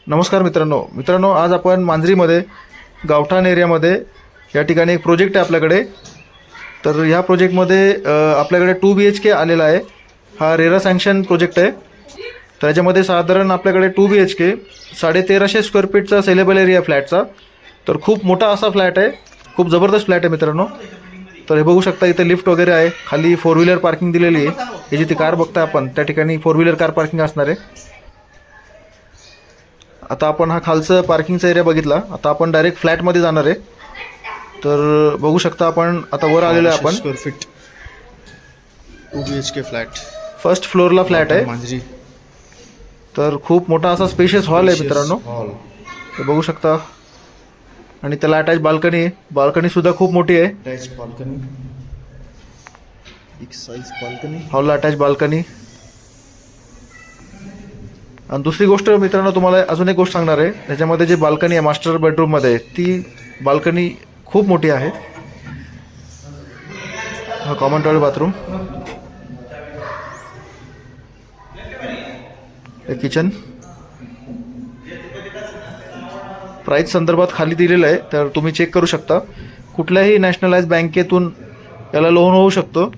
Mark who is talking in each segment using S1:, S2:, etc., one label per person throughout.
S1: नमस्कार मित्रांनो, आज आपण मांजरीमध्ये गावठाण एरियामध्ये या ठिकाणी एक प्रोजेक्ट आहे आपल्याकडे. तर ह्या प्रोजेक्टमध्ये आपल्याकडे 2 BHK आलेला आहे. हा रेरा सँक्शन प्रोजेक्ट आहे. त्याच्यामध्ये साधारण आपल्याकडे 2 BHK 1350 स्क्वेअर फीटचा सेलेबल एरिया फ्लॅटचा. तर खूप मोठा असा फ्लॅट आहे, खूप जबरदस्त फ्लॅट आहे मित्रांनो. तर हे बघू शकता, इथे लिफ्ट वगैरे आहे, खाली 4 व्हीलर पार्किंग दिलेली आहे. ही जी ती कार बघता आपण त्या ठिकाणी 4 व्हीलर कार पार्किंग असणार आहे. आता आपण हा खालचं पार्किंगचा एरिया बघितला. आता आपण डायरेक्ट फ्लॅटमध्ये जाणार आहे. तर बघू शकता आपण आता वर आलेलो आहे. आपण
S2: square feet 2 BHK flat,
S1: first फ्लोअरला फ्लॅट आहे.
S2: मांजरी.
S1: तर खूप मोठा असा स्पेशियस हॉल आहे मित्रांनो,
S2: हॉल,
S1: हे बघू शकता. आणि त्याला अटॅच बाल्कनी आहे. बाल्कनी सुद्धा खूप मोठी आहे.
S2: अटॅच बाल्कनी, एक साइज बाल्कनी,
S1: हॉलला अटॅच बाल्कनी. आणि दुसरी गोष्ट मित्रांनो, तुम्हाला अजून एक गोष्ट सांगणार आहे. त्याच्यामध्ये जे बाल्कनी आहे मास्टर बेडरूममध्ये, ती बाल्कनी खूप मोठी आहे. हा कॉमन टॉयलेट बाथरूम, हे किचन. प्राईस संदर्भात खाली दिलेलं आहे, तर तुम्ही चेक करू शकता. कुठल्याही नॅशनलाइज बँकेतून याला लोन होऊ शकतो.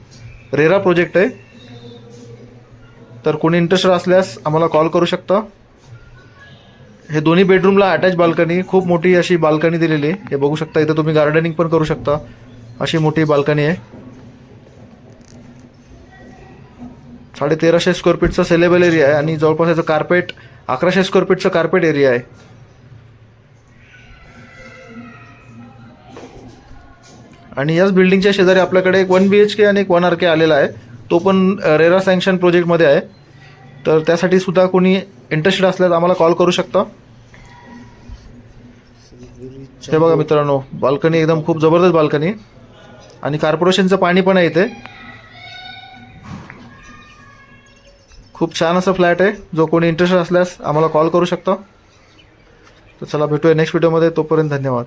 S1: रेरा प्रोजेक्ट आहे. तर कोणी इंटरेस्टेड असल्यास आम्हाला कॉल करू शकता. हे दोन्ही बेडरूमला अटॅच बाल्कनी, खूप मोठी अशी बाल्कनी दिलेली आहे. हे बघू शकता, इथं तुम्ही गार्डनिंग पण करू शकता. अशी मोठी बाल्कनी आहे. 1350 स्क्वेअर फीटचा सेलेबल एरिया आहे आणि जवळपास याचं कार्पेट 1100 स्क्वेअर फीटचं कार्पेट एरिया आहे. आणि याच बिल्डिंगच्या शेजारी आपल्याकडे एक 1 BHK आणि एक 1 RK आलेला आहे. तो पण रेरा सँक्शन प्रोजेक्टमध्ये आहे. तर त्यासाठी सुद्धा कोणी इंटरेस्टेड असल्यास आम्हाला कॉल करू शकता. हे बघा मित्रांनो, बाल्कनी एकदम खूप जबरदस्त बाल्कनी. आणि कॉर्पोरेशनचं पाणी पण आहे इथे. खूप छान असं फ्लॅट आहे. जो कोणी इंटरेस्टेड असल्यास आम्हाला कॉल करू शकता. तर चला, भेटूया नेक्स्ट व्हिडिओमध्ये. तोपर्यंत धन्यवाद.